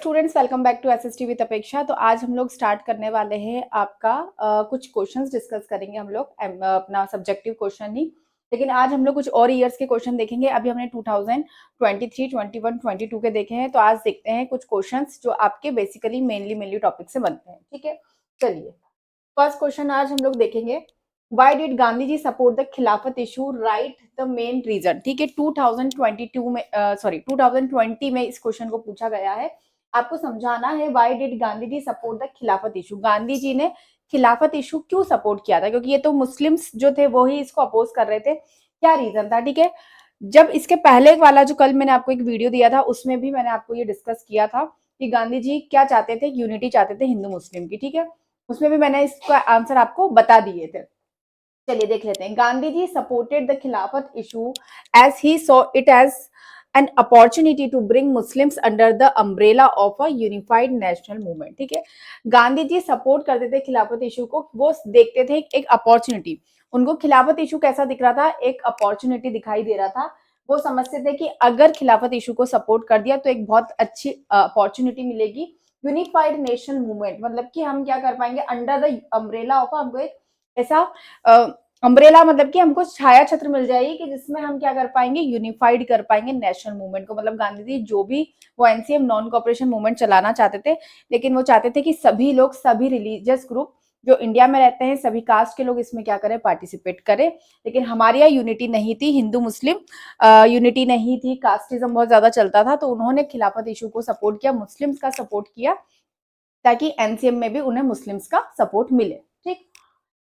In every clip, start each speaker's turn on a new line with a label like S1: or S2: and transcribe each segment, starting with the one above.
S1: Students, welcome back to SST with Apeksha. तो आज हम लोग स्टार्ट करने वाले हैं आपका कुछ क्वेश्चंस डिस्कस करेंगे हम लोग अपना सब्जेक्टिव क्वेश्चन ही। लेकिन आज हम लोग कुछ और ईयर्स के क्वेश्चन देखेंगे। अभी हमने 2023, 21, 22 के देखे हैं, तो आज देखते हैं कुछ क्वेश्चंस जो आपके बेसिकली मेनली टॉपिक से बनते हैं। ठीक है, चलिए फर्स्ट क्वेश्चन आज हम लोग देखेंगे। Why did Gandhi ji support the Khilafat issue? Write the main reason. ठीक है, 2022 में 2020 में इस क्वेश्चन को पूछा गया है। आपको समझाना है why did Gandhi ji support the Khilafat issue. Gandhi ji ने खिलाफत इशू क्यों सपोर्ट किया था? क्योंकि ये तो मुस्लिम्स जो थे वो ही इसको अपोज कर रहे थे। क्या रीजन था? ठीक है, जब इसके पहले वाला जो कल मैंने आपको एक वीडियो दिया था उसमें भी मैंने आपको ये डिस्कस किया था कि गांधी जी क्या चाहते थे, यूनिटी चाहते थे हिंदू मुस्लिम की। ठीक है, उसमें भी मैंने इसका आंसर आपको बता दिए थे। चलिए देख लेते हैं। Gandhi ji supported the Khilafat issue as he saw it as an opportunity to bring Muslims under the umbrella of a unified national movement. ठीक है, गांधी जी सपोर्ट करते थे खिलाफत इशू को, वो देखते थे एक अपॉर्चुनिटी। उनको खिलाफत इशू कैसा दिख रहा था? एक अपॉर्चुनिटी दिखाई दे रहा था। वो समझते थे कि अगर खिलाफत इशू को सपोर्ट कर दिया तो एक बहुत अच्छी अपॉर्चुनिटी मिलेगी। यूनिफाइड नेशनल मूवमेंट मतलब कि हम क्या कर पाएंगे अंडर द अम्ब्रेला ऑफ, हमको एक ऐसा अम्ब्रेला मतलब कि हमको छाया छत्र मिल जाएगी कि जिसमें हम क्या कर पाएंगे, यूनिफाइड कर पाएंगे नेशनल मूवमेंट को। मतलब गांधी जी जो भी वो एनसीएम नॉन कॉपरेशन मूवमेंट चलाना चाहते थे, लेकिन वो चाहते थे कि सभी लोग, सभी रिलीजियस ग्रुप जो इंडिया में रहते हैं, सभी कास्ट के लोग इसमें क्या करें, पार्टिसिपेट करें। लेकिन हमारे यहाँ यूनिटी नहीं थी, हिंदू मुस्लिम यूनिटी नहीं थी, कास्टिज्म बहुत ज्यादा चलता था। तो उन्होंने खिलाफत इशू को सपोर्ट किया, मुस्लिम्स का सपोर्ट किया, ताकि एनसीएम में भी उन्हें मुस्लिम्स का सपोर्ट मिले। ठीक,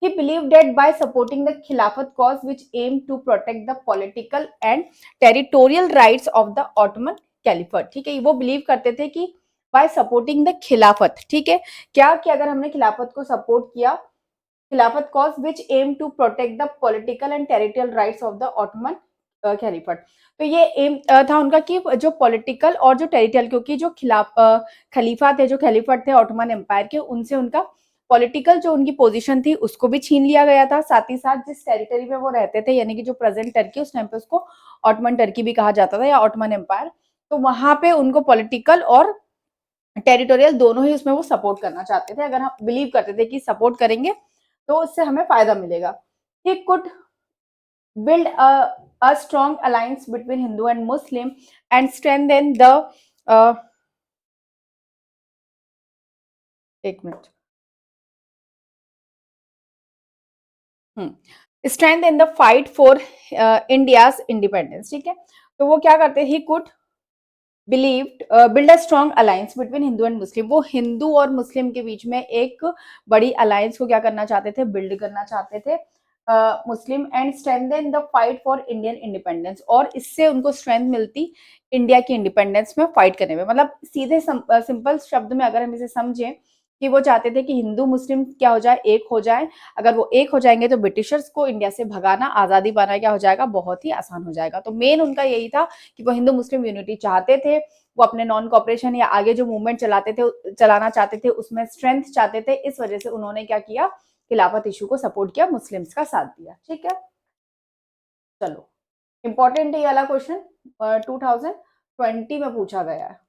S1: he believed that by supporting the Khilafat cause which aimed to protect the political and territorial rights of the Ottoman Caliphate। ठीक है, वो बिलीव करते थे कि by supporting the खिलाफत, ठीक है, क्या कि अगर हमने खिलाफत को सपोर्ट किया, Khilafat cause which aim to protect the political and territorial rights of the Ottoman caliphate. तो ये एम था उनका कि जो पॉलिटिकल और जो टेरिटोरियल, क्योंकि जो खलीफा थे, जो खलीफट थे ऑटोमन एम्पायर के, उनसे उनका पॉलिटिकल जो उनकी पोजीशन थी उसको भी छीन लिया गया था। साथ ही साथ जिस टेरिटरी में वो रहते थे, यानी कि जो प्रेजेंट टर्की, उस टाइम पे उसको ऑटोमन टर्की भी कहा जाता था या ऑटोमन एम्पायर, तो वहां पे उनको पॉलिटिकल और टेरिटोरियल दोनों ही उसमें वो सपोर्ट करना चाहते थे। अगर हम बिलीव करते थे कि सपोर्ट करेंगे तो उससे हमें फायदा मिलेगा। He could build a strong alliance between Hindu and Muslim and strengthen the एक minute strength in the fight for India's independence. ठीक है, तो वो क्या करते, he could build a strong alliance between Hindu and Muslim. वो हिंदू और मुस्लिम के बीच में एक बड़ी अलायंस को क्या करना चाहते थे, बिल्ड करना चाहते थे Muslim, and strengthen the fight for Indian independence, और इससे उनको स्ट्रेंथ मिलती इंडिया की इंडिपेंडेंस में फाइट करने में। मतलब सीधे सिंपल शब्द में अगर हम इसे समझें कि वो चाहते थे कि हिंदू मुस्लिम क्या हो जाए, एक हो जाए। अगर वो एक हो जाएंगे तो ब्रिटिशर्स को इंडिया से भगाना, आजादी पाना क्या हो जाएगा, बहुत ही आसान हो जाएगा। तो मेन उनका यही था कि वो हिंदू मुस्लिम यूनिटी चाहते थे। वो अपने नॉन कॉपरेशन या आगे जो मूवमेंट चलाना चाहते थे उसमें स्ट्रेंथ चाहते थे। इस वजह से उन्होंने क्या किया, खिलाफत इशू को सपोर्ट किया, मुस्लिम्स का साथ दिया। ठीक है, चलो इंपॉर्टेंट है ये वाला क्वेश्चन, 2020 में पूछा गया है।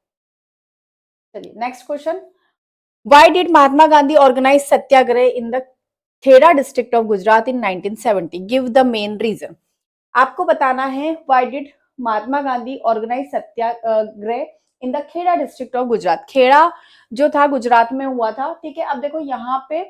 S1: चलिए next question. Why did Mahatma Gandhi organise satyagraha in the Kheda district of Gujarat in 1970? Give the main reason. आपको बताना है why did Mahatma Gandhi organise satyagraha in the Kheda district of Gujarat. Kheda जो था गुजरात में हुआ था। ठीक है, अब देखो यहाँ पे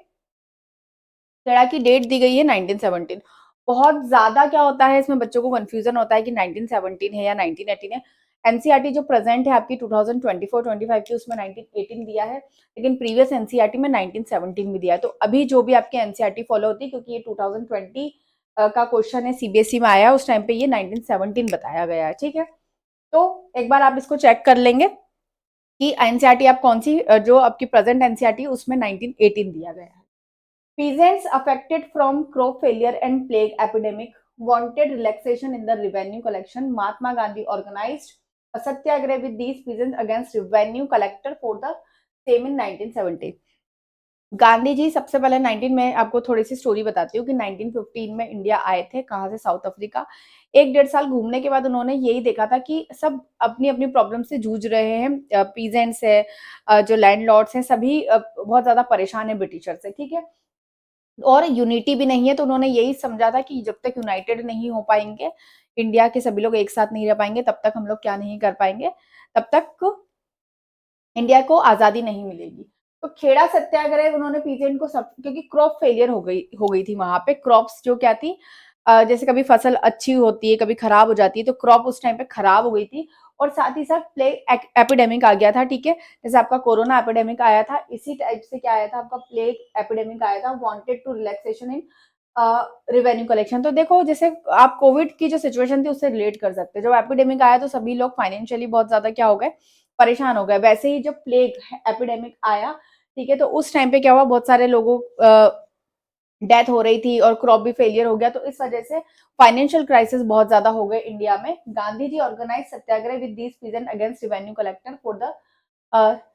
S1: खेड़ा की डेट दी गई है 1917। बहुत ज्यादा क्या होता है इसमें, बच्चों को कंफ्यूजन होता है कि 1917 है या 1918 है। एनसीईआरटी जो प्रेजेंट है आपकी 2024-25 की, उसमें 1918 दिया है, लेकिन प्रीवियस एनसीईआरटी में 1917 भी दिया है। तो अभी जो भी आपकी एनसीईआरटी फॉलो होती है, क्योंकि ये 2020 का क्वेश्चन है, सीबीएसई में आया, उस टाइम पे ये 1917 बताया गया है। ठीक है, तो एक बार आप इसको चेक कर लेंगे कि एनसीईआरटी आप कौन सी, जो आपकी प्रेजेंट एनसीईआरटी उसमें 1918 दिया गया है। Peasants affected from crop failure and plague epidemic wanted relaxation in the revenue collection. Mahatma Gandhi organized a satyagraha with these peasants against revenue collector for the same in 1970. Gandhi ji सबसे पहले 19 में आपको थोड़ी सी story बताती हूँ कि 1915 में इंडिया आए थे, कहाँ से, साउथ अफ्रीका। 1 डेढ़ साल घूमने के बाद उन्होंने यही देखा था कि सब अपनी अपनी प्रॉब्लम से जूझ रहे हैं। पीजेंट्स है, जो लैंडलॉर्ड्स हैं, सभी बहुत ज्यादा परेशान है ब्रिटिशर से, ठीक है। और यूनिटी भी नहीं है, तो उन्होंने यही समझा था कि जब तक यूनाइटेड नहीं हो पाएंगे, इंडिया के सभी लोग एक साथ नहीं रह पाएंगे, तब तक हम लोग क्या नहीं कर पाएंगे, तब तक इंडिया को आजादी नहीं मिलेगी। तो खेड़ा सत्याग्रह उन्होंने पीजेंट को सब, क्योंकि क्रॉप फेलियर हो गई थी वहां पे। क्रॉप्स जो क्या थी, जैसे कभी फसल अच्छी होती है, कभी खराब हो जाती है, तो क्रॉप उस टाइम पे खराब हो गई थी। और साथ ही साथ प्लेग एपिडेमिक आ गया था, ठीक है। जैसे आपका कोरोना एपिडेमिक आया था, इसी टाइप से क्या आया था, आपका प्लेग एपिडेमिक आया था। Wanted to relaxation in revenue collection. तो देखो, जैसे आप कोविड की जो सिचुएशन थी उससे रिलेट कर सकते हैं। जब एपिडेमिक आया तो सभी लोग फाइनेंशियली बहुत ज्यादा क्या हो गए, परेशान हो गए। वैसे ही जब प्लेग एपिडेमिक आया, ठीक है, तो उस टाइम पे क्या हुआ, बहुत सारे लोगों डेथ हो रही थी और क्रॉप भी फेलियर हो गया, तो इस वजह से फाइनेंशियल क्राइसिस बहुत ज्यादा हो गए इंडिया में। Gandhi ji organise satyagraha with these peasant against revenue collector for the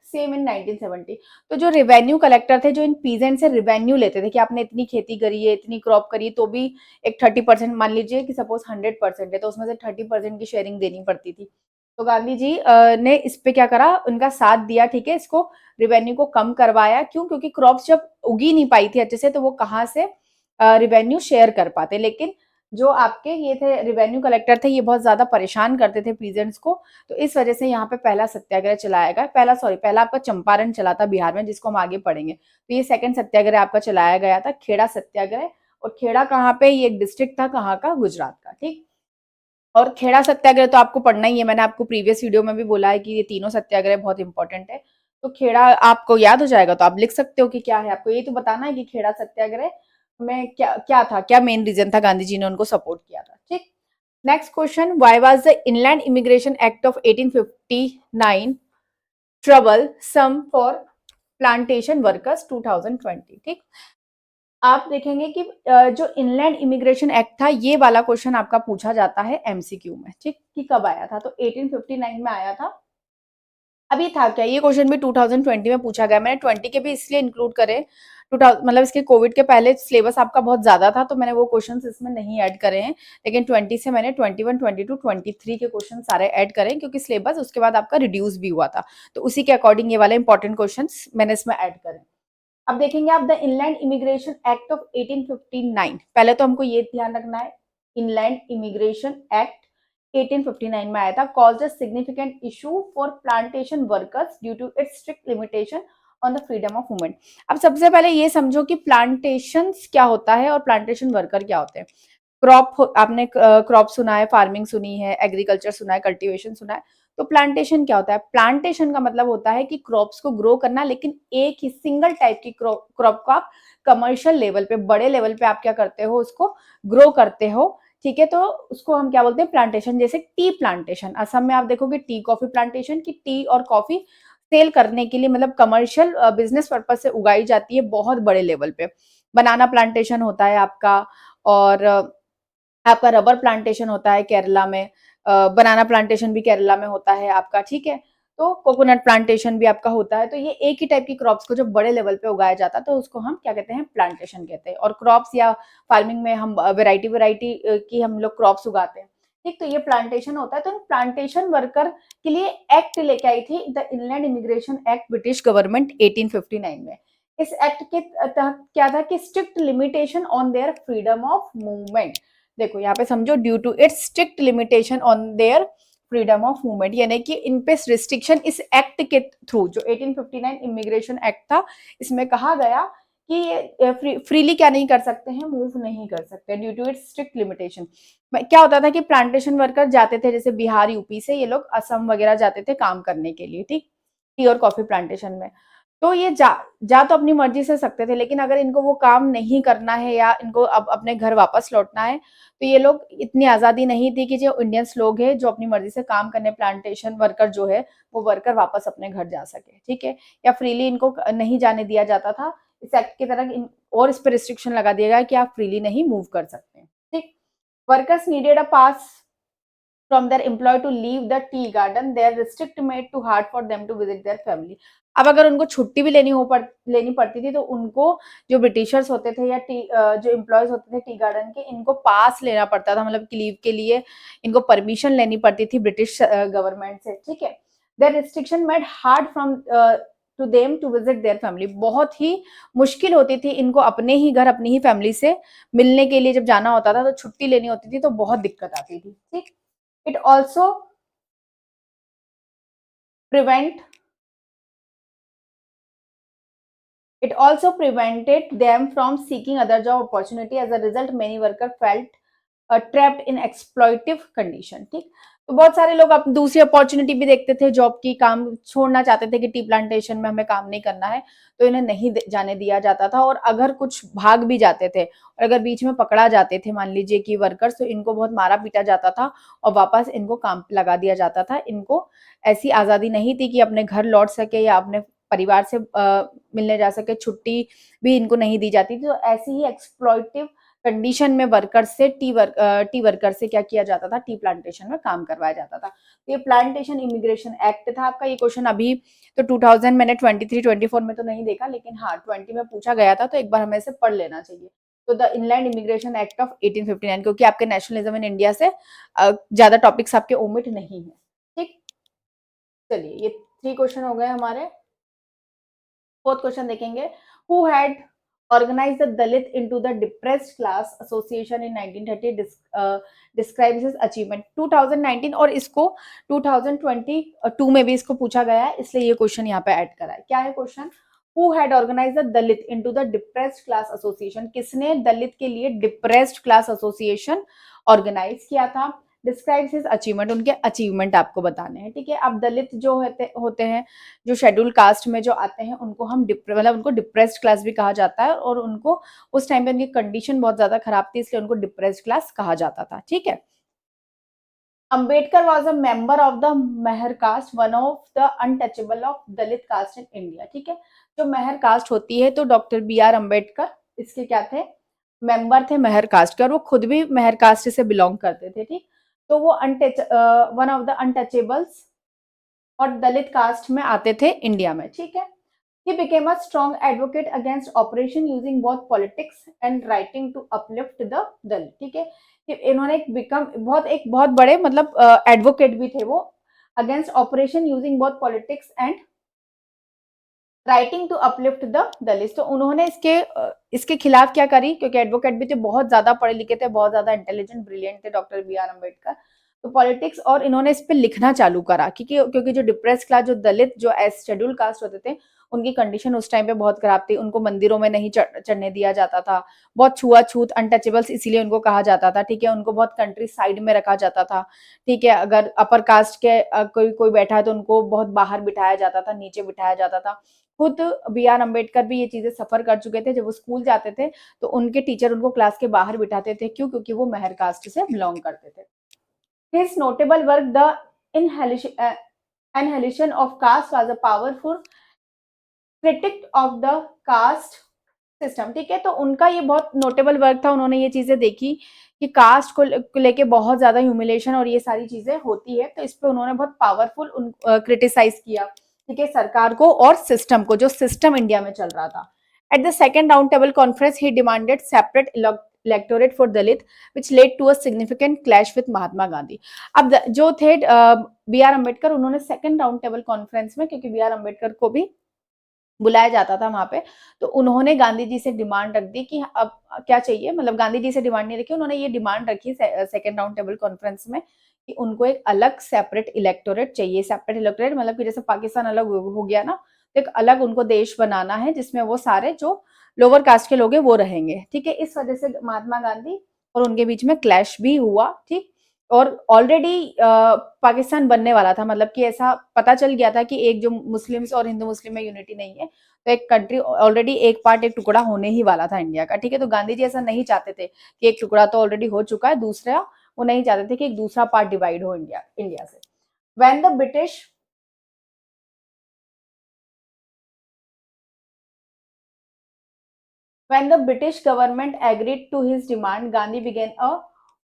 S1: same in 1970। तो जो रेवेन्यू कलेक्टर थे, जो इन पीजेंट से रेवेन्यू लेते थे कि आपने इतनी खेती करी है, इतनी क्रॉप करी है, तो भी एक 30%, मान लीजिए कि सपोज 100% है, तो उसमें से 30% की शेयरिंग देनी पड़ती थी। तो गांधी जी ने इस पे क्या करा, उनका साथ दिया, ठीक है। इसको रेवेन्यू को कम करवाया। क्यों? क्योंकि क्रॉप्स जब उगी नहीं पाई थी अच्छे से, तो वो कहाँ से रेवेन्यू शेयर कर पाते। लेकिन जो आपके ये थे रेवेन्यू कलेक्टर थे, ये बहुत ज्यादा परेशान करते थे पीजेंट्स को। तो इस वजह से यहाँ पे पहला सत्याग्रह चलाया गया। पहला आपका चंपारण चला था बिहार में, जिसको हम आगे पढ़ेंगे। तो ये सेकंड सत्याग्रह आपका चलाया गया था, खेड़ा सत्याग्रह। और खेड़ा कहाँ पे, ये एक डिस्ट्रिक्ट था, कहाँ का, गुजरात का, ठीक। और खेड़ा सत्याग्रह तो आपको पढ़ना ही है, मैंने आपको प्रीवियस वीडियो में भी बोला है कि ये तीनों सत्याग्रह बहुत इंपॉर्टेंट है। तो खेड़ा आपको याद हो जाएगा, तो आप लिख सकते हो कि क्या है। आपको ये तो बताना है कि खेड़ा सत्याग्रह में क्या क्या था, क्या मेन रीजन था गांधी जी ने उनको सपोर्ट किया था, ठीक। Next question, why was the inland immigration act of 1859 troublesome for plantation workers 2020, ठीक। आप देखेंगे कि जो इनलैंड इमिग्रेशन एक्ट था, ये वाला क्वेश्चन आपका पूछा जाता है एमसीक्यू में, ठीक, कि कब आया था। तो 1859 में आया था। अभी था क्या, ये क्वेश्चन भी 2020 में पूछा गया। मैंने 20 के भी इसलिए इंक्लूड करे, 2000 मतलब इसके कोविड के पहले सिलेबस आपका बहुत ज्यादा था, तो मैंने वो क्वेश्चंस इसमें नहीं ऐड करे हैं। लेकिन 20 से मैंने 21, 22, 23 के क्वेश्चन सारे ऐड करें, क्योंकि सिलेबस उसके बाद आपका रिड्यूस भी हुआ था। तो उसी के अकॉर्डिंग ये वाले इंपॉर्टेंट क्वेश्चन मैंने इसमें ऐड करे। अब देखेंगे आप, the inland immigration act of 1859। पहले तो हमको ये ध्यान रखना है, इनलैंड इमिग्रेशन एक्ट 1859 में आया था, called a significant issue for plantation workers due to its strict limitation on the freedom of movement. अब सबसे पहले ये समझो कि प्लांटेशन क्या होता है और प्लांटेशन वर्कर क्या होते हैं। क्रॉप, आपने क्रॉप सुना है, फार्मिंग सुनी है, एग्रीकल्चर सुना है, कल्टीवेशन सुना है। तो प्लांटेशन क्या होता है? प्लांटेशन का मतलब होता है कि क्रॉप्स को ग्रो करना, लेकिन एक ही सिंगल टाइप की क्रॉप को आप कमर्शियल लेवल पे, बड़े लेवल पे आप क्या करते हो, उसको ग्रो करते हो, ठीक है। तो उसको हम क्या बोलते हैं? प्लांटेशन। जैसे टी प्लांटेशन, असम में आप देखोगे टी कॉफी प्लांटेशन, की टी और कॉफी सेल करने के लिए, मतलब कमर्शियल बिजनेस पर्पज से उगाई जाती है बहुत बड़े लेवल पे। बनाना प्लांटेशन होता है आपका, और आपका रबर प्लांटेशन होता है केरला में, बनाना प्लांटेशन भी केरला में होता है आपका, ठीक है। तो कोकोनट प्लांटेशन भी आपका होता है। तो ये एक ही टाइप की क्रॉप्स को जब बड़े लेवल पे उगाया जाता है, तो उसको हम क्या कहते हैं? प्लांटेशन कहते हैं। और क्रॉप्स या फार्मिंग में हम वेराइटी वेराइटी की हम लोग क्रॉप्स उगाते हैं, ठीक। तो ये प्लांटेशन होता है। तो प्लांटेशन वर्कर के लिए एक्ट लेके आई थी the inland immigration act, British government 1859 में। इस एक्ट के तहत क्या था कि strict limitation on their freedom of movement. देखो यहाँ पे समझो, due to its strict limitation on their freedom of movement, यानी कि इन पे रिस्ट्रिक्शन इस एक्ट के थ्रू, जो 1859 इमिग्रेशन एक्ट था, इसमें कहा गया कि ये फ्रीली क्या नहीं कर सकते हैं? मूव नहीं कर सकते, due to its strict limitation. क्या होता था कि प्लांटेशन वर्कर जाते थे, जैसे बिहार यूपी से ये लोग असम वगैरह जाते थे काम करने के लिए, ठीक, टी और कॉफी प्लांटेशन में। तो ये जा तो अपनी मर्जी से सकते थे, लेकिन अगर इनको वो काम नहीं करना है या इनको अब अपने घर वापस लौटना है, तो ये लोग, इतनी आजादी नहीं थी कि जो इंडियंस लोग हैं जो अपनी मर्जी से काम करने, प्लांटेशन वर्कर जो है, वो वर्कर वापस अपने घर जा सके, ठीक है। या फ्रीली इनको नहीं जाने दिया जाता था। इस एक्ट की तरह और इस पर रिस्ट्रिक्शन लगा दिया गया कि आप फ्रीली नहीं मूव कर सकते, ठीक। Workers needed a pass from their employer to leave the tea garden, they are restrict made too hard for them to visit their family. अब अगर उनको छुट्टी भी लेनी पड़ती थी तो उनको जो ब्रिटिशर्स होते थे या जो एम्प्लॉयज होते थे टी गार्डन के, इनको पास लेना पड़ता था, मतलब कि लीव के लिए इनको परमिशन लेनी पड़ती थी ब्रिटिश गवर्नमेंट से, ठीक है। Their restriction made hard from to them to visit their family, बहुत ही मुश्किल होती थी इनको अपने ही घर अपनी ही फैमिली से मिलने के लिए, जब जाना होता था तो छुट्टी लेनी होती थी तो बहुत दिक्कत आती थी, ठीक। It also prevent it also prevented them from seeking other job opportunity. As a result, many workers felt trapped in exploitive condition, ठीक। तो बहुत सारे लोग अब दूसरी अपॉर्चुनिटी भी देखते थे जॉब की, काम छोड़ना चाहते थे कि टी प्लांटेशन में हमें काम नहीं करना है, तो इन्हें नहीं जाने दिया जाता था। और अगर कुछ भाग भी जाते थे और अगर बीच में पकड़ा जाते थे मान लीजिए कि वर्कर्स, तो इनको बहुत मारा पीटा जाता था और वापस इनको काम पे लगा दिया जाता था। इनको ऐसी आजादी नहीं थी कि अपने घर लौट सके या अपने परिवार से मिलने जा सके, छुट्टी भी इनको नहीं दी जाती थी। तो ऐसी ही एक्सप्लॉइटिव कंडीशन में वर्कर से टी वर्कर से क्या किया जाता था, टी प्लांटेशन में काम करवाया जाता था। तो ये प्लांटेशन इमिग्रेशन एक्ट था आपका। ये क्वेश्चन अभी तो 2000 मैंने 23-24 में तो नहीं देखा, लेकिन हाँ 20 में पूछा गया था, तो एक बार हमें इसे पढ़ लेना चाहिए। तो the inland immigration act of 1859, क्योंकि आपके नेशनलिज्म इन इंडिया से ज्यादा टॉपिक्स आपके ओमिट नहीं है, ठीक। चलिए ये 3 क्वेश्चन हो गए हमारे। फोर्थ क्वेश्चन देखेंगे, who had organized the Dalit into the depressed class association in 1930, describes his achievement 2019, और इसको 2022 में भी इसको पूछा गया है, इसलिए ये क्वेश्चन यहाँ पे ऐड करा है। क्या है question, who had organise the Dalit into the depressed class association, किसने दलित के लिए डिप्रेस्ड क्लास एसोसिएशन ऑर्गेनाइज किया था। डिस्क्राइब्स हिज अचीवमेंट, उनके अचीवमेंट आपको बताने हैं, ठीक है। अब दलित जो होते हैं, जो शेड्यूल कास्ट में जो आते हैं, उनको हम मतलब उनको डिप्रेस्ड क्लास भी कहा जाता है, और उनको उस टाइम पे उनकी कंडीशन बहुत ज्यादा खराब थी, इसलिए उनको डिप्रेस्ड क्लास कहा जाता था, ठीक है। Ambedkar was a member of the Mahar caste, one of the untouchable of Dalit caste in India, ठीक है। जो मेहर कास्ट होती है, तो डॉक्टर बी आर अम्बेडकर इसके क्या थे, मेंबर थे मेहर कास्ट के, और वो खुद भी मेहर कास्ट से बिलोंग करते थे, ठीक। तो वो वन ऑफ द अनटचेबल्स और दलित कास्ट में आते थे इंडिया में, ठीक है। He became a strong advocate against oppression using both politics and writing to uplift the Dalit, ठीक है। इन्होंने एक बहुत बड़े मतलब एडवोकेट भी थे वो, against operation using both politics and writing to uplift the Dalit. तो उन्होंने इसके खिलाफ क्या करी, क्योंकि एडवोकेट भी थे, बहुत ज्यादा पढ़े लिखे थे, बहुत ज्यादा इंटेलिजेंट ब्रिलियंट थे डॉक्टर बी आर अम्बेडकर। तो पॉलिटिक्स और इन्होंने इस पे लिखना चालू करा, क्योंकि जो डिप्रेस क्लास, जो दलित, जो एज शेड्यूल कास्ट होते थे, उनकी कंडीशन उस टाइम पे बहुत खराब थी। उनको मंदिरों में नहीं चढ़ने दिया जाता था, बहुत छुआछूत, अनटचेबल्स इसीलिए उनको कहा जाता था, ठीक है। उनको बहुत कंट्री साइड में रखा जाता था, ठीक है। अगर अपर कास्ट के कोई कोई बैठा है तो उनको बहुत बाहर बिठाया जाता था, नीचे बिठाया जाता था। खुद बी आर अम्बेडकर भी ये चीजें सफर कर चुके थे। जब वो स्कूल जाते थे तो उनके टीचर उनको क्लास के बाहर बिठाते थे, क्यों, क्योंकि वो मेहर कास्ट से बिलोंग करते थे। His notable work, The Annihilation of Caste, was a powerful critic of the caste system, ठीक है। तो उनका ये बहुत नोटेबल वर्क था, उन्होंने ये चीजें देखी कि कास्ट को लेके बहुत ज्यादा ह्यूमिलेशन और ये सारी चीजें होती है, तो इस पे उन्होंने बहुत पावरफुल क्रिटिसाइज किया, ठीक है, सरकार को और सिस्टम को, जो सिस्टम इंडिया में चल रहा था। At the second round table conference he demanded separate electorate for Dalit, which led to a significant clash with Mahatma Gandhi. अब जो थे बी आर अम्बेडकर, उन्होंने सेकेंड राउंड टेबल कॉन्फ्रेंस में, क्योंकि बी आर अम्बेडकर को भी बुलाया जाता था वहां पे, तो उन्होंने गांधी जी से डिमांड रख दी कि अब क्या चाहिए, मतलब गांधी जी से डिमांड नहीं रखी, उन्होंने ये डिमांड रखी सेकेंड राउंड टेबल कॉन्फ्रेंस में कि उनको एक अलग सेपरेट इलेक्टोरेट चाहिए। सेपरेट इलेक्टोरेट मतलब कि जैसे पाकिस्तान अलग हो गया ना, तो एक अलग उनको देश बनाना है जिसमें वो सारे जो लोअर कास्ट के लोग हैं वो रहेंगे, ठीक है। इस वजह से महात्मा गांधी और उनके बीच में क्लैश भी हुआ, ठीक। और ऑलरेडी पाकिस्तान बनने वाला था, मतलब कि ऐसा पता चल गया था कि एक जो मुस्लिम्स और हिंदू मुस्लिम में यूनिटी नहीं है, तो एक कंट्री ऑलरेडी एक पार्ट, एक टुकड़ा होने ही वाला था इंडिया का, ठीक है। तो गांधी जी ऐसा नहीं चाहते थे कि एक टुकड़ा तो ऑलरेडी हो चुका है, दूसरा वो नहीं चाहते थे कि एक दूसरा पार्ट डिवाइड हो इंडिया इंडिया से। When the British When the British government agreed to his demand, Gandhi began a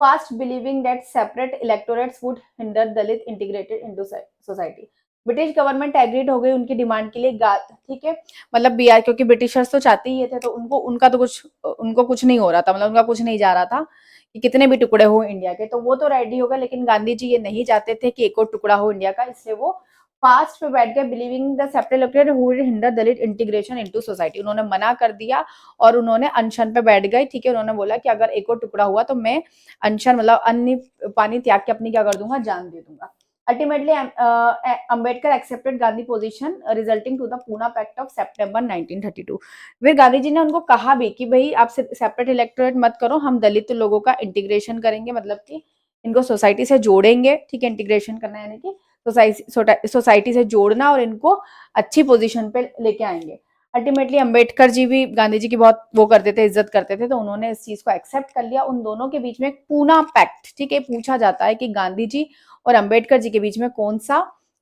S1: fast believing that separate electorates would hinder Dalit integrated into society. British government agreed हो गई उनकी demand के लिए, ठीक है, मतलब B R, क्योंकि ब्रिटिशर्स तो चाहते ही थे, तो उनको कुछ नहीं हो रहा था, मतलब उनका कुछ नहीं जा रहा था कि कितने भी टुकड़े हो इंडिया के, तो वो तो रेडी होगा, लेकिन गांधी जी ये नहीं चाहते थे कि एक और टुकड़ा हो इंडिया का, इसलिए वो फास्ट पे बैठ गए, believing the separate electorate would hinder Dalit integration into society. उन्होंने मना कर दिया और उन्होंने अनशन पे बैठ गए, ठीक है, उन्होंने बोला कि अगर एक और टुकड़ा हुआ तो मैं अनशन मतलब अन्न पानी त्याग के अपनी क्या कर दूंगा, जान दे दूंगा। Ultimately Ambedkar accepted Gandhi position resulting to the Poona pact of September 1932। फिर गांधी जी ने उनको कहा भी कि भाई आप सेपरेट इलेक्टोरेट मत करो, हम दलित लोगों का इंटीग्रेशन करेंगे, मतलब कि इनको सोसाइटी से जोड़ेंगे, ठीक है, इंटीग्रेशन करना यानी कि सोसाइटी से जोड़ना और इनको अच्छी पोजीशन पे लेके आएंगे। अल्टीमेटली अंबेडकर जी भी गांधी जी की बहुत वो करते थे, इज्जत करते थे, तो उन्होंने इस चीज को एक्सेप्ट कर लिया। उन दोनों के बीच में एक पूना पैक्ट, ठीक है, पूछा जाता है कि गांधी जी और अंबेडकर जी के बीच में कौन सा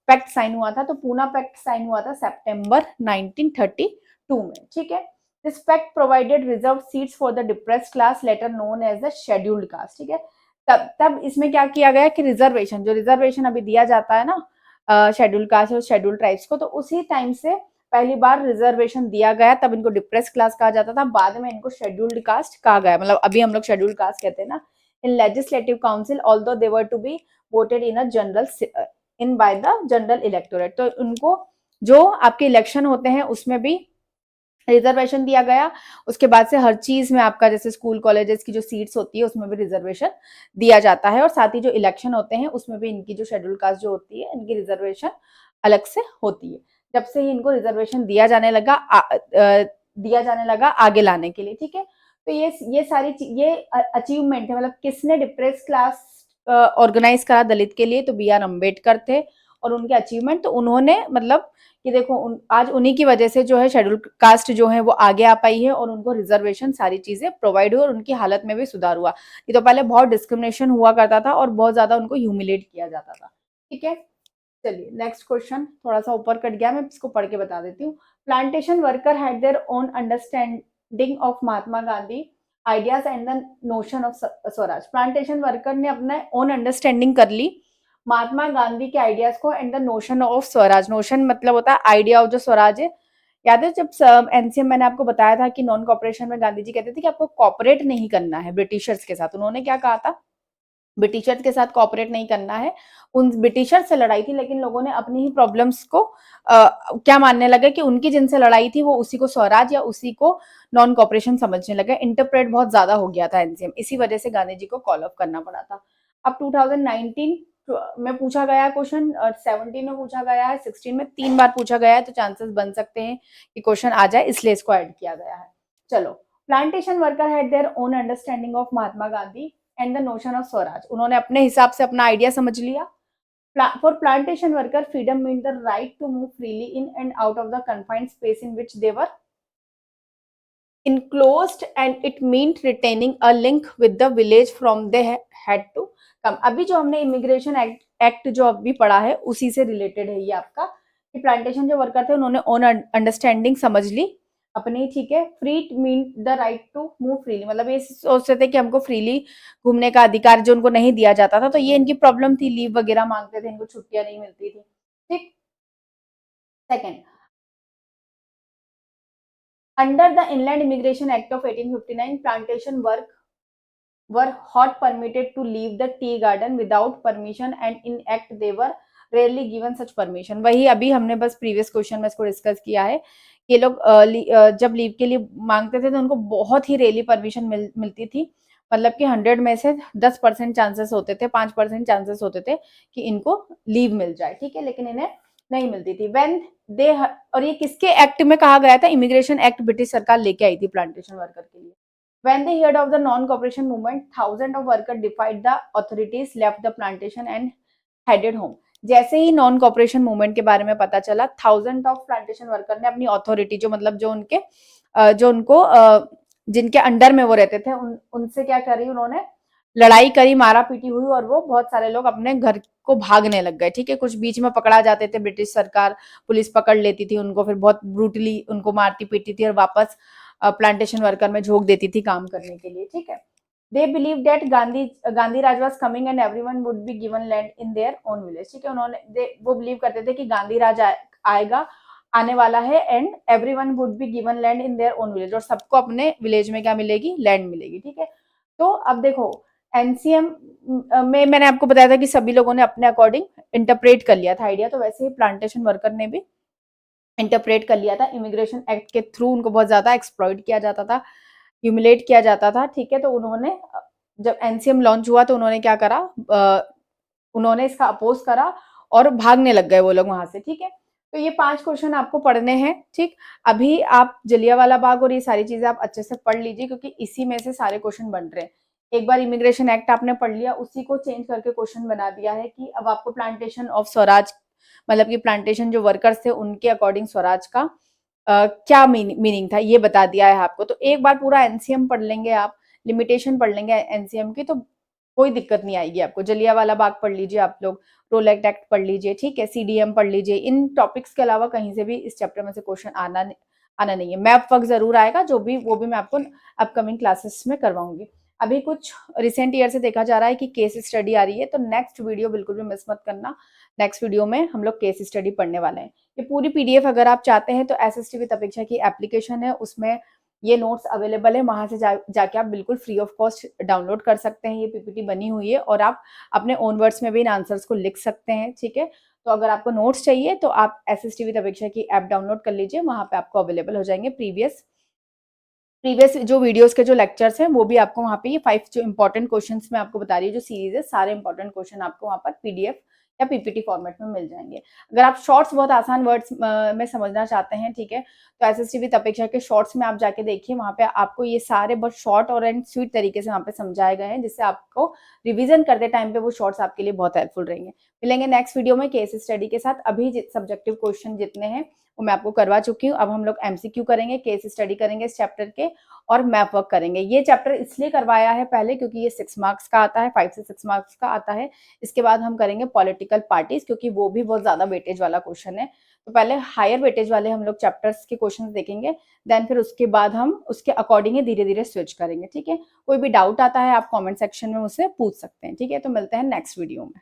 S1: पैक्ट साइन हुआ था, तो पूना पैक्ट साइन हुआ था सितंबर 1932 में, ठीक है। This pact provided reserve seats for the depressed class later known as the scheduled caste, ठीक है। तब इसमें क्या किया गया कि रिजर्वेशन, जो रिजर्वेशन अभी दिया जाता है ना शेड्यूल कास्ट और शेड्यूल ट्राइब्स को, तो उसी टाइम से पहली बार रिजर्वेशन दिया गया, तब इनको डिप्रेस क्लास कहा जाता था, बाद में इनको शेड्यूल्ड कास्ट कहा गया, मतलब अभी हम लोग शेड्यूल्ड कास्ट कहते हैं ना। In legislative council although they were to be voted in a general in by the general electorate, तो उनको जो आपके इलेक्शन होते हैं उसमें भी रिजर्वेशन दिया गया। उसके बाद से हर चीज में आपका जैसे स्कूल कॉलेजेस की जो सीट्स होती है उसमें भी रिजर्वेशन दिया जाता है, और साथ ही जो इलेक्शन होते हैं उसमें भी इनकी जो शेड्यूल कास्ट जो होती है इनकी रिजर्वेशन अलग से होती है। जब से ही इनको रिजर्वेशन दिया जाने लगा आगे लाने के लिए, ठीक है। तो ये सारी ये अचीवमेंट है, मतलब किसने डिप्रेस क्लास ऑर्गेनाइज करा दलित के लिए, तो बी आर अम्बेडकर थे। और उनके अचीवमेंट, तो उन्होंने मतलब कि देखो आज उन्हीं की वजह से जो है शेड्यूल कास्ट जो है वो आगे आ पाई है और उनको रिजर्वेशन सारी चीजें प्रोवाइड हुई और उनकी हालत में भी सुधार हुआ। ये तो पहले बहुत डिस्क्रिमिनेशन हुआ करता था और बहुत ज्यादा उनको ह्यूमिलेट किया जाता था, ठीक है। चलिए नेक्स्ट क्वेश्चन, थोड़ा सा ऊपर कट गया, मैं इसको पढ़ के बता देती हूँ। Plantation worker had their own understanding of Mahatma Gandhi ideas and the notion of Swaraj. Plantation worker ने अपना ओन अंडरस्टैंडिंग कर ली महात्मा गांधी के आइडियाज को and the notion of Swaraj. Notion मतलब होता है आइडिया ऑफ जो स्वराज है। याद है जब एनसीएम मैंने आपको बताया था कि नॉन कॉपरेशन में गांधी जी कहते थे कि आपको कॉपरेट नहीं करना है ब्रिटिशर्स के साथ, उन्होंने क्या कहा था, ब्रिटिशर्स के साथ कॉपरेट नहीं करना है। उन ब्रिटिशर्स से लड़ाई थी, लेकिन लोगों ने अपनी ही प्रॉब्लम्स को क्या मानने लगे कि उनकी जिनसे लड़ाई थी वो उसी को स्वराज या उसी को नॉन कॉपरेशन समझने लगे। इंटरप्रेट बहुत ज्यादा हो गया था एनसीएम, इसी वजह से गांधी जी को कॉल ऑफ करना पड़ा था। अब 2019 में पूछा गया क्वेश्चन, 17 में पूछा गया है, 16 में 3 बार पूछा गया है, तो चांसेस बन सकते हैं कि क्वेश्चन आ जाए, इसलिए इसको ऐड किया गया है। चलो, plantation worker had their own understanding of Mahatma Gandhi and the notion of Swaraj. उन्होंने अपने हिसाब से अपना आइडिया समझ लिया। For plantation worker freedom mean the right to move freely in and out of the confined space in which they were enclosed and it meant retaining a link with the village from they had to come। अभी जो हमने immigration act जो अभी पढ़ा है उसी से related है ये आपका, कि प्लांटेशन जो वर्कर थे उन्होंने ओन अंडरस्टैंडिंग समझ ली अपनी, ठीक है। Free mean the right to move freely, मतलब ये सोचते थे कि हमको फ्रीली घूमने का अधिकार जो उनको नहीं दिया जाता था, तो ये इनकी प्रॉब्लम थी, लीव वगैरह मांगते थे, इनको छुट्टियां नहीं मिलती थी, ठीक। Second, under the inland immigration act of 1859 plantation work were not permitted to leave the tea garden without permission and in act they were rarely given such permission। वही अभी हमने बस प्रीवियस क्वेश्चन में इसको डिस्कस किया है, ये लोग जब लीव के लिए मांगते थे तो उनको बहुत ही रेयरली परमिशन मिलती थी, मतलब कि 100 में से 10% चांसेस होते थे, 5% चांसेस होते थे कि इनको लीव मिल जाए, ठीक है, लेकिन इन्हें नहीं मिलती थी। व्हेन दे, और ये किसके एक्ट में कहा गया था, इमिग्रेशन एक्ट ब्रिटिश सरकार लेके आई थी प्लांटेशन वर्कर के लिए। When they heard of the non-cooperation movement, thousands of workers defied the authorities, left the plantation and headed home। जैसे ही नॉन कॉपरेशन मूवमेंट के बारे में पता चला, थाउजेंड ऑफ प्लांटेशन वर्कर ने अपनी अथॉरिटी जो मतलब जो उनको जिनके अंडर में वो रहते थे उनसे क्या करी, उन्होंने लड़ाई करी, मारा पीटी हुई और वो बहुत सारे लोग अपने घर को भागने लग गए, ठीक है। कुछ बीच में पकड़ा जाते थे, ब्रिटिश सरकार पुलिस पकड़ लेती थी उनको, फिर बहुत ब्रूटली उनको मारती पीटती थी और वापस प्लांटेशन वर्कर में झोंक देती थी काम करने के लिए, ठीक है। They believe that Gandhi Raj was coming and everyone would be given land in their own village. ठीक है, वो बिलीव करते थे कि गांधी राज आएगा, आने वाला है, and everyone would be given land in their own village, और सबको अपने विलेज में क्या मिलेगी, लैंड मिलेगी। ठीक है, तो अब देखो एनसीएम में मैंने आपको बताया था कि सभी लोगों ने अपने अकॉर्डिंग इंटरप्रेट कर लिया था आइडिया, तो वैसे ही प्लांटेशन वर्कर ने भी इंटरप्रेट कर लिया था। इमिग्रेशन एक्ट के थ्रू उनको बहुत ज्यादा एक्सप्लॉइट किया जाता था, ह्यूमिलेट किया जाता था। ठीक है, तो उन्होंने जब एनसीएम लॉन्च हुआ तो उन्होंने क्या करा, उन्होंने इसका अपोज करा और भागने लग गए वो लोग वहां से। ठीक है, तो ये 5 क्वेश्चन आपको पढ़ने हैं। ठीक, अभी आप जलियांवाला बाग और ये सारी चीजें आप अच्छे से पढ़ लीजिए, क्योंकि इसी में से सारे क्वेश्चन बन रहे हैं। एक बार इमिग्रेशन एक्ट आपने पढ़ लिया, उसी को चेंज करके क्वेश्चन बना दिया है कि अब आपको प्लांटेशन ऑफ स्वराज, मतलब कि प्लांटेशन जो वर्कर्स थे उनके अकॉर्डिंग स्वराज का क्या मीनिंग था ये बता दिया है आपको। तो एक बार पूरा एनसीएम पढ़ लेंगे आप, लिमिटेशन पढ़ लेंगे एनसीएम की, तो कोई दिक्कत नहीं आएगी आपको। जलियांवाला बाग पढ़ लीजिए आप लोग, रोलेक्ट एक्ट पढ़ लीजिए, ठीक है, सीडीएम पढ़ लीजिए। इन टॉपिक्स के अलावा कहीं से भी इस चैप्टर में से क्वेश्चन आना नहीं है। मैप वर्क जरूर आएगा, वो भी मैं आपको अपकमिंग क्लासेस में करवाऊंगी। अभी कुछ रिसेंट ईयर से देखा जा रहा है कि केस स्टडी आ रही है, तो नेक्स्ट वीडियो बिल्कुल भी मिस मत करना। नेक्स्ट वीडियो में हम लोग केस स्टडी पढ़ने वाले हैं। ये पूरी पीडीएफ अगर आप चाहते हैं तो एसएसटी विद अपेक्षा की एप्लीकेशन है, उसमें ये नोट्स अवेलेबल है, वहां से जाके आप बिल्कुल फ्री ऑफ कॉस्ट डाउनलोड कर सकते हैं। ये पीपीटी बनी हुई है और आप अपने ओन वर्ड्स में भी इन आंसर्स को लिख सकते हैं। ठीक है, तो अगर आपको नोट्स चाहिए तो आप एसएसटी विद अपेक्षा की ऐप डाउनलोड कर लीजिए, वहां पे आपको अवेलेबल हो जाएंगे प्रीवियस जो वीडियोस के जो लेक्चर्स हैं वो भी आपको वहाँ पे, ये 5 जो इंपॉर्टेंट क्वेश्चंस मैं आपको बता रही हूँ जो सीरीज है, सारे इंपॉर्टेंट क्वेश्चन आपको वहाँ पर पीडीएफ या पीपीटी फॉर्मेट में मिल जाएंगे। अगर आप शॉर्ट्स बहुत आसान वर्ड्स में समझना चाहते हैं, ठीक है, तो एसएसटी विद अपेक्षा के शॉर्ट्स में आप जाके देखिए, वहाँ पे आपको ये सारे बहुत शॉर्ट और एंड स्वीट तरीके से वहाँ पे समझाए गए हैं, जिससे आपको रिविजन करते टाइम पे वो शॉर्ट्स आपके लिए बहुत हेल्पफुल रहेंगे। मिलेंगे नेक्स्ट वीडियो में केस स्टडी के साथ। अभी सब्जेक्टिव क्वेश्चन जितने हैं वो मैं आपको करवा चुकी हूँ। अब हम लोग एमसीक्यू करेंगे, केस स्टडी करेंगे इस चैप्टर के, और मैप वर्क करेंगे। ये चैप्टर इसलिए करवाया है पहले क्योंकि ये 6 मार्क्स का आता है, 5 से 6 मार्क्स का आता है। इसके बाद हम करेंगे पॉलिटिकल पार्टीज, क्योंकि वो भी बहुत ज्यादा वेटेज वाला क्वेश्चन है। तो पहले हायर वेटेज वाले हम लोग चैप्टर्स के क्वेश्चन देखेंगे, देन फिर उसके बाद हम उसके अकॉर्डिंग धीरे धीरे स्विच करेंगे। ठीक है, कोई भी डाउट आता है आप कॉमेंट सेक्शन में मुझसे पूछ सकते हैं। ठीक है, तो मिलते हैं नेक्स्ट वीडियो में।